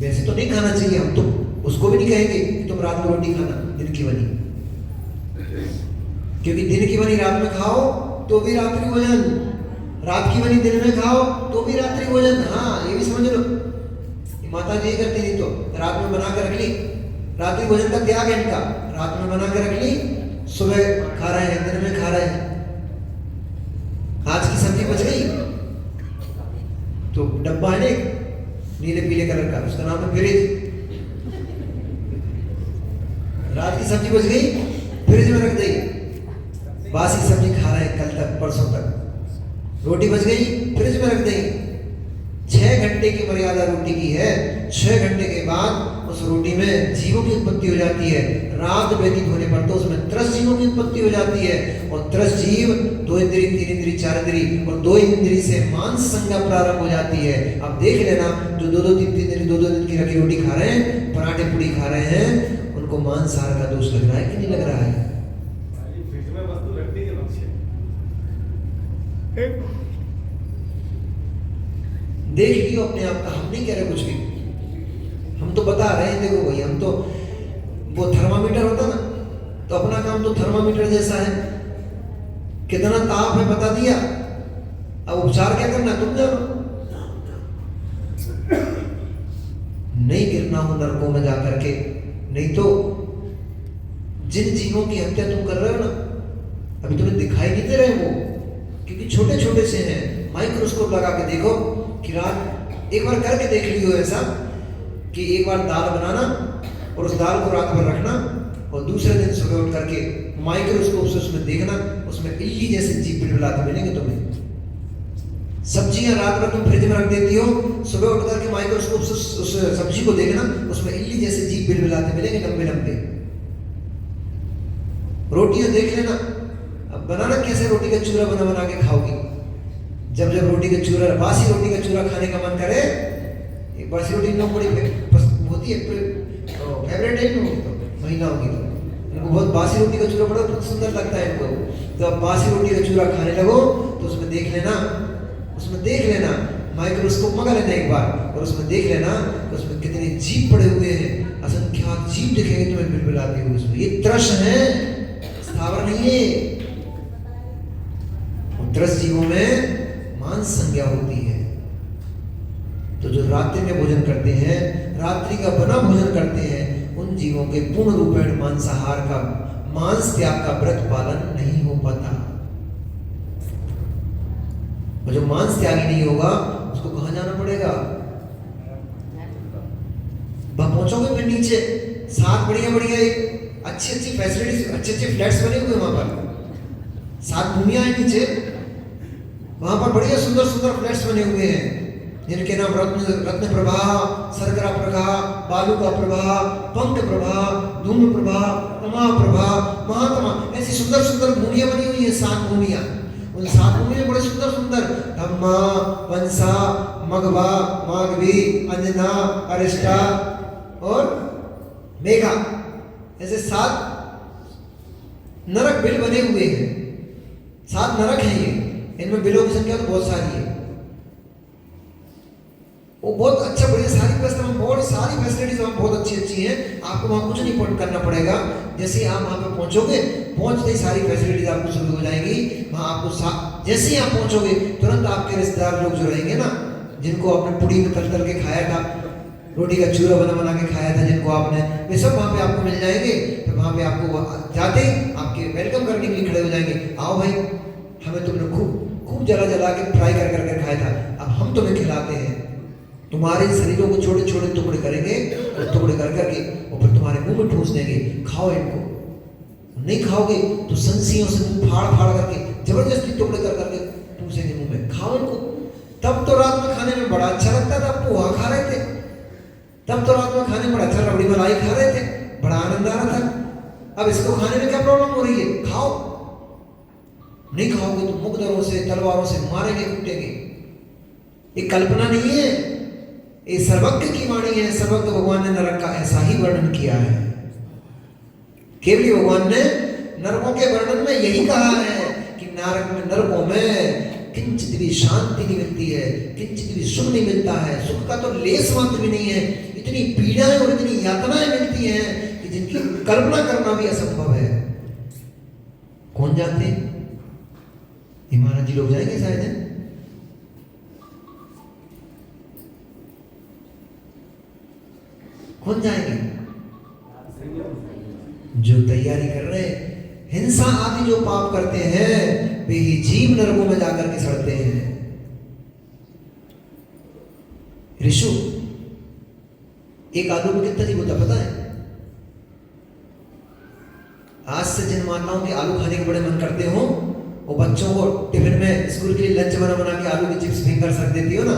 वैसे तो नहीं खाना चाहिए, हम तो उसको भी नहीं कहेंगे कि तुम रात में रोटी खाना दिन की बनी, क्योंकि दिन की बनी रात में खाओ तो भी रात्रि भोजन, रात की बनी दिन में खाओ तो भी रात्रि भोजन। हाँ, ये भी समझ लो, माता जी करती थी तो रात में बना के रख ली, रात्रि भोजन का त्याग है इनका। रात में बना के रख ली, सुबह खा रहे हैं, दिन में खा रहे हैं। आज की सब्जी बच गई तो डब्बा है ना नीले पीले कलर का, उसका नाम है फ्रिज। रात की सब्जी बच गई, फ्रिज में रख दी, बासी सब्जी खा रहे हैं कल तक परसों तक। रोटी बच गई, फ्रिज में रख दी। 6 घंटे की मर्यादा रोटी की है। 6 घंटे के बाद उस रोटी में जीवों की उत्पत्ति हो जाती है। रात व्यतीत होने पर तो उसमें 3 जीवों की उत्पत्ति हो जाती है। और 3 जीव 2 इंद्री, 3 इंद्री, 4 इंद्री और 2 इंद्री से मांस संज्ञा प्रारंभ हो जाती है। अब देख लेना, जो 2-2, 3-3 दिन 2-2 दिन की रखी रोटी खा रहे हैं, पराठे पूड़ी खा रहे हैं, उनको मांसाहार का दोष लग रहा है कि नहीं लग रहा है? देख लियो अपने आप का, हम नहीं कह रहे कुछ भी, हम तो बता रहे हैं। देखो भाई, हम तो वो थर्मामीटर होता ना, तो अपना काम तो थर्मामीटर जैसा है, कितना ताप है बता दिया। अब उपचार क्या करना तुम जानो। नहीं गिरना हो नरकों में जाकर के, नहीं तो जिन जीवों की हत्या तुम कर रहे हो ना, अभी तुम्हें दिखाई नहीं दे रहे वो, क्योंकि छोटे छोटे से हैं। माइक्रोस्कोप लगा के देखो कि रात एक बार करके देख लियो ऐसा कि एक बार दाल बनाना और उस दाल को रात भर रखना और दूसरे दिन सुबह उठ करके माइक्रोस्कोप से उसमें देखना, उसमें इल्ली जैसे जीभ बिलबिलाते मिलेंगे तुम्हें। सब्जियां रात भर तुम फ्रिज में रख देती हो, सुबह उठ करके माइक्रोस्कोप से उस सब्जी को देखना, उसमें इल्ली जैसे जीभ बिलबिलाते मिलेंगे, लंबे लंबे। रोटियां देख लेना, अब बनाना कैसे रोटी का चूरा बना बना के खाओगी। जब जब रोटी का चूरा, बासी रोटी का चूरा खाने का मन करे, एक बासी रोटी लोग बड़ी होती है, फेवरेट है तो महिला होगी तो इनको बहुत बासी रोटी का चूरा बड़ा सुंदर लगता है इनको। तो अब बासी रोटी का चूरा खाने लगो तो उसमें देख लेना, माइक्रोस्कोप मंगा लेना एक बार, और उसमें देख लेना तो उसमें कितने जीभ पड़े हुए हैं, असंख्यात जीभ दिखेंगे तुम्हें बिलबिलाते हुए उसमें। ये त्रस है, स्थावर नहीं है। त्रस जीवों में मांस संज्ञा होती है। तो जो रात्रि में भोजन करते हैं, रात्रि का बना भोजन करते हैं, उन जीवों के पूर्ण रूपेण मांसाहार का, मांस त्याग का व्रत पालन नहीं हो पाता। और जो मांस त्यागी नहीं होगा उसको कहां जाना पड़ेगा? वहां पहुंचोगे फिर नीचे, सात बढ़िया बढ़िया एक अच्छी फैसिलिटीज, अच्छे फ्लैट्स बने हुए वहां पर, 7 भूमियां हैं नीचे, वहां पर बढ़िया सुंदर सुंदर फ्लैट्स बने हुए हैं जिनके नाम रत्न प्रभा, सरकरा प्रभा, बालू का प्रभा, पंख प्रभा, धूम प्रभा, तमा प्रभा, महात्मा, ऐसी सुंदर सुंदर भूमियां बनी हुई हैं, 7 भूमियां। उन 7 भूमियां बड़े सुंदर सुंदर, धम्मा, वंसा, मगवा, मागवी, अंजना, अरिष्टा और मेघा, ऐसे 7 नरक बिल बने हुए हैं। 7 नरक हैं ये, इनमें बिलों की संख्या तो बहुत सारी है। वो बहुत अच्छा बढ़िया सारी व्यवस्था, बहुत सारी फैसिलिटीज वहाँ बहुत अच्छी हैं। आपको वहाँ कुछ नहीं करना पड़ेगा। जैसे ही आप वहाँ पे पहुँचोगे, पहुँचते ही सारी फैसिलिटीज आपको शुरू हो जाएंगी। वहाँ आपको जैसे ही आप पहुँचोगे तुरंत आपके रिश्तेदार लोग जो रहेंगे ना, जिनको आपने पुड़ी में तल तल के खाया था, रोटी का चूरा बना बना के खाया था जिनको आपने, वे सब वहाँ पे आपको मिल जाएंगे। तो वहाँ पे आपको जाते ही आपके वेलकम करने के लिए खड़े हो जाएंगे। आओ भाई, हमें तुमने खूब जला जला के फ्राई कर खाया था, अब हम तुम्हें खिलाते हैं। तुम्हारे शरीरों को छोटे छोटे टुकड़े करेंगे, और टुकड़े कर करके और फिर तुम्हारे मुंह में ठूस देंगे, खाओ इनको। नहीं खाओगे तो संसियों से मुंह फाड़ करके जबरदस्ती टुकड़े कर करके ठूसेंगे मुंह में, खाओ इनको। तब तो रात में खाने में बड़ा अच्छा लगता था, पोहा खा रहे थे, तब तो रात में खाने में बड़ा अच्छा रबड़ी मलाई खा रहे थे, बड़ा आनंद आ रहा था। अब इसको खाने में क्या प्रॉब्लम हो रही है? खाओ। नहीं खाओगे तो मुकदरों से, तलवारों से मारेंगे, कूटेंगे। ये कल्पना नहीं है, ये सर्वज्ञ की वाणी है। सर्वज्ञ भगवान ने नरक का ऐसा ही वर्णन किया है। केवली भगवान ने नरकों के वर्णन में यही कहा है कि नरकों में किंचित भी शांति नहीं मिलती है, किंचित भी सुख नहीं मिलता है। सुख का तो लेस मात्र भी नहीं है। इतनी पीड़ाएं और इतनी यातनाएं मिलती हैं कि जिनकी कल्पना करना भी असंभव है। कौन जानते हैं? महाराज जी लोग जाएंगे शायद, कौन जाएंगे? जो तैयारी कर रहे हैं, हिंसा आदि जो पाप करते हैं, वे ही जीव नरकों में जाकर के सड़ते हैं। ऋषु, एक आलू में कितना जीव होता पता है? आज से जिन माताओं के आलू खाने के बड़े मन करते हो, वो बच्चों को टिफिन में स्कूल के लिए लंच बना के आलू के चिप्स फिंगर्स रख देती हो ना।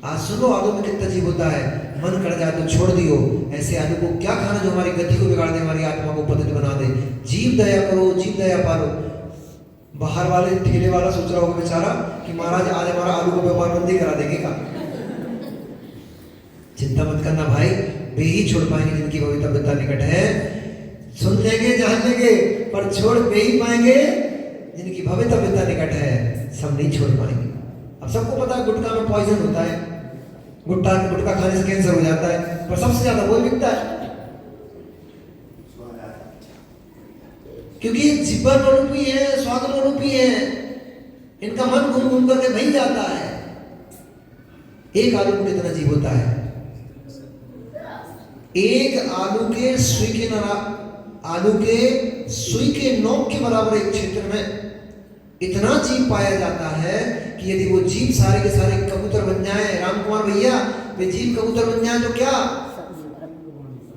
आज सुनो, आलू में कितना जीव होता है। मन कर जाए तो छोड़ दियो। ऐसे आलू को क्या खाना जो हमारी गति को बिगाड़ दे, हमारी आत्मा को पतित बना दे। जीव दया करो, जीव दया पालो। बाहर वाले ठेले वाला सोच रहा होगा बेचारा कि महाराज आज हमारा आलू का व्यापार बंदी करा देंगे का। चिंता मत करना भाई, वे ही छोड़ पाएंगे जिनकी भवितव्यता निकट है। सुन लेंगे, जान लेंगे, पर छोड़ वे ही पाएंगे जिनकी भवितव्यता निकट है। सब नहीं छोड़ पाएंगे। अब सबको पता है गुटखा में पॉइजन होता है, गुटखा खाने से कैंसर हो जाता है, पर सबसे ज्यादा वही बिकता है क्योंकि जीवन रूपी है, स्वाद रूपी है। इनका मन घूम घूम करके वहीं जाता है। एक आलू में कितना जीव होता है? एक आलू के सुई के नोक के बराबर एक क्षेत्र में इतना जीव पाया जाता है कि यदि वो जीव सारे के सारे कबूतर बन जाए, राम कुमार भैया, वे जीव कबूतर बन जाए तो क्या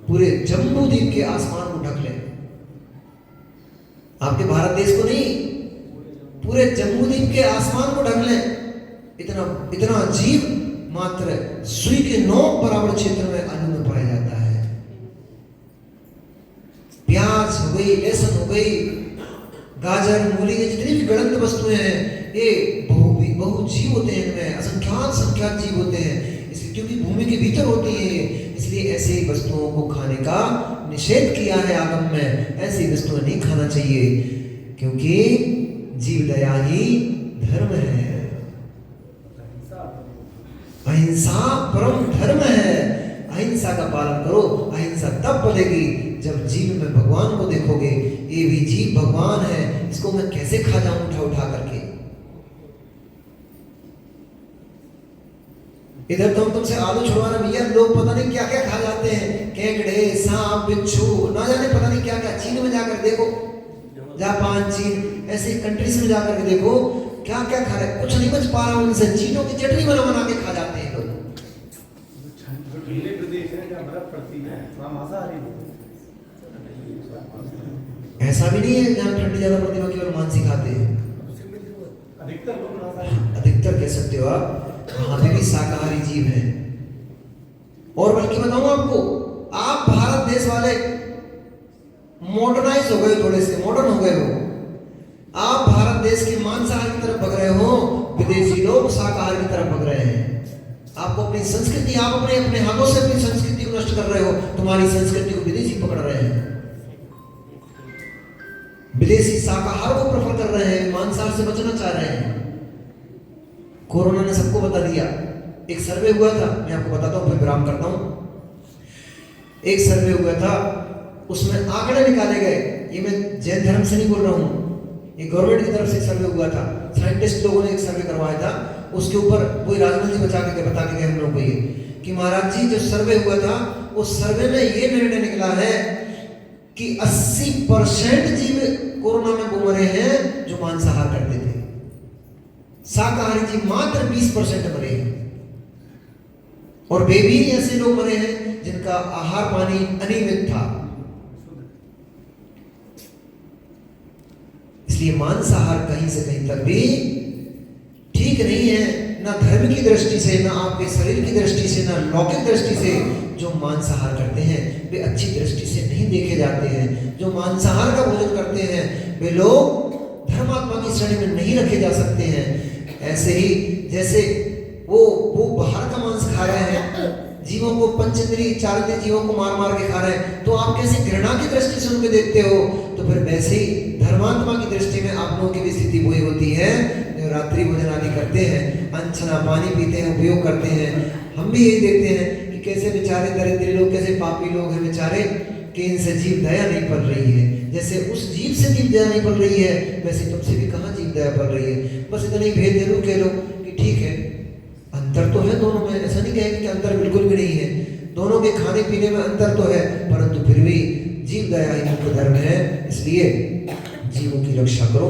पूरे जम्बू द्वीप के आसमान को ढक ले। आपके भारत देश को नहीं, पूरे जम्बूद्वीप के आसमान को ढक लें, इतना इतना जीव मात्र सुई के नोक बराबर क्षेत्र में अन्न में पाया जाता है। प्याज हो गई, लहसुन हो गई, गाजर, मूली, ये जितनी भी गलत वस्तुएं हैं, ये बहु जीव होते हैं, इनमें असंख्यात जीव होते हैं, इसलिए क्योंकि भूमि के भीतर होती है, इसलिए ऐसे वस्तुओं को खाने का निषेध किया है आगम में। ऐसी वस्तुएं नहीं खाना चाहिए, क्योंकि जीव दया ही धर्म है, अहिंसा परम धर्म है। अहिंसा का पालन करो। अहिंसा तब बनेगी जब जीव में भगवान को देखोगे, ये भी जीव भगवान है, इसको मैं कैसे खा जाऊं उठा उठा करके। इधर तो हम तुमसे आलू छुड़वाना भैया, लोग पता नहीं क्या क्या खा जाते हैं, केकड़े, सांप, बिच्छू, ना जाने पता नहीं क्या क्या। चीन में जाकर देखो, जापान, चीन ऐसी कंट्रीज में जाकर के देखो क्या क्या खा रहे, कुछ नहीं बच पा रहा उनसे। चीनों की चटनी बना बना के खा जाते हैं लोग। ऐसा भी नहीं है जहाँ ठंडी ज्यादा पड़ती है केवल मांस ही खाते हैं, अधिकतर कह सकते हो आप, वहां पे भी शाकाहारी जीव हैं। और बल्कि बताऊं आपको, आप भारत देश वाले मॉडर्नाइज हो गए, थोड़े से मॉडर्न हो गए हो, आप भारत देश के मांसाहार की तरफ भग रहे हो, विदेशी लोग शाकाहार की तरफ भग रहे हैं। आपको अपनी संस्कृति, आप अपने हाथों से अपनी संस्कृति को नष्ट कर रहे हो, तुम्हारी संस्कृति को विदेशी पकड़ रहे हैं, विदेशी शाकाहार को प्रेफर कर रहे हैं, मांसाहार से बचना चाह रहे हैं। कोरोना ने सबको बता दिया। एक सर्वे हुआ था, मैं आपको बताता हूं, फिर विराम करता हूं। एक सर्वे हुआ था, उसमें आंकड़े निकाले गए, ये मैं जैन धर्म से नहीं बोल रहा हूं, ये गवर्नमेंट की तरफ से सर्वे हुआ था, साइंटिस्ट लोगों ने एक सर्वे करवाया था, उसके ऊपर कोई राजनीति बता के गए हम लोग को ये कि महाराज जी जो सर्वे हुआ था, उस सर्वे में ये निर्णय निकला है कि 80% जीव कोरोना में वो मरे हैं जो मांसाहार करते थे, शाकाहारी जीव मात्र 20% मरे हैं, और वे भी ऐसे लोग मरे हैं जिनका आहार पानी अनियमित था। इसलिए मांसाहार कहीं से कहीं तक भी ठीक नहीं है, ना धर्म की दृष्टि से, ना आपके शरीर की दृष्टि से, ना लौकिक दृष्टि से। जो मांसाहार करते हैं वे अच्छी दृष्टि से नहीं देखे जाते हैं। जो मांसाहार का भोजन करते हैं वे लोग धर्मात्मा की श्रेणी में नहीं रखे जा सकते हैं। ऐसे ही जैसे वो बाहर का मांस खा रहे हैं, जीवों को, पंचेंद्रिय चारित्रिक जीवों को मार मार के खा रहे हैं, तो आप कैसे घृणा की दृष्टि से उनको देखते हो, तो फिर वैसे ही धर्मात्मा की दृष्टि में आप लोगों की भी स्थिति वही होती है। जो रात्रि भोजन आदि करते हैं, अनछना पानी पीते हैं, उपयोग करते हैं, हम भी यही देखते हैं कि कैसे बेचारे दरिद्र लोग, कैसे पापी लोग हैं बेचारे, कि इनसे जीव दया नहीं पल रही है। जैसे उस जीव से जीव दया नहीं पल रही है, वैसे तुमसे भी कहाँ जीव दया पल रही है। बस इतना ही भेद दे लो, कह लो कि ठीक है, अंतर तो है दोनों में, ऐसा नहीं कहेंगे कि अंतर बिल्कुल भी नहीं है, दोनों के खाने पीने में अंतर तो है, परंतु फिर भी जीव दया ही मुख्य धर्म है। इसलिए जीवों की रक्षा करो,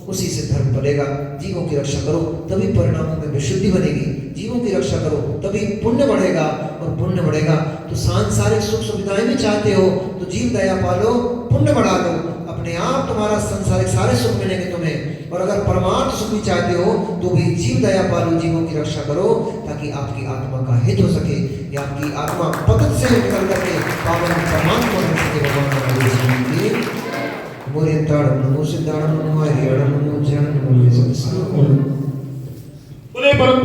उसी से धर्म पलेगा। जीवों की रक्षा करो तभी परिणामों में विशुद्धि बनेगी, जीवों की रक्षा करो तभी पुण्य बढ़ेगा, और पुण्य बढ़ेगा तो सांसारिक सुख सुविधाएं भी चाहते हो तो जीव दया पालो, पुण्य बढ़ा लो, अपने आप तुम्हारा सांसारिक सारे सुख मिलेंगे तुम्हें। और अगर परमार्थ सुख भी चाहते हो तो भी जीव दया पालो, जीवों की रक्षा करो, ताकि आपकी आत्मा का हित हो सके, या आपकी आत्मा पतन से निकल करके पावन परमात्मा बन सके। भगवान का मोरे ताड़म नमो सिद्धाड़म नमो हरियाणम नमो जन नमो। बोले परम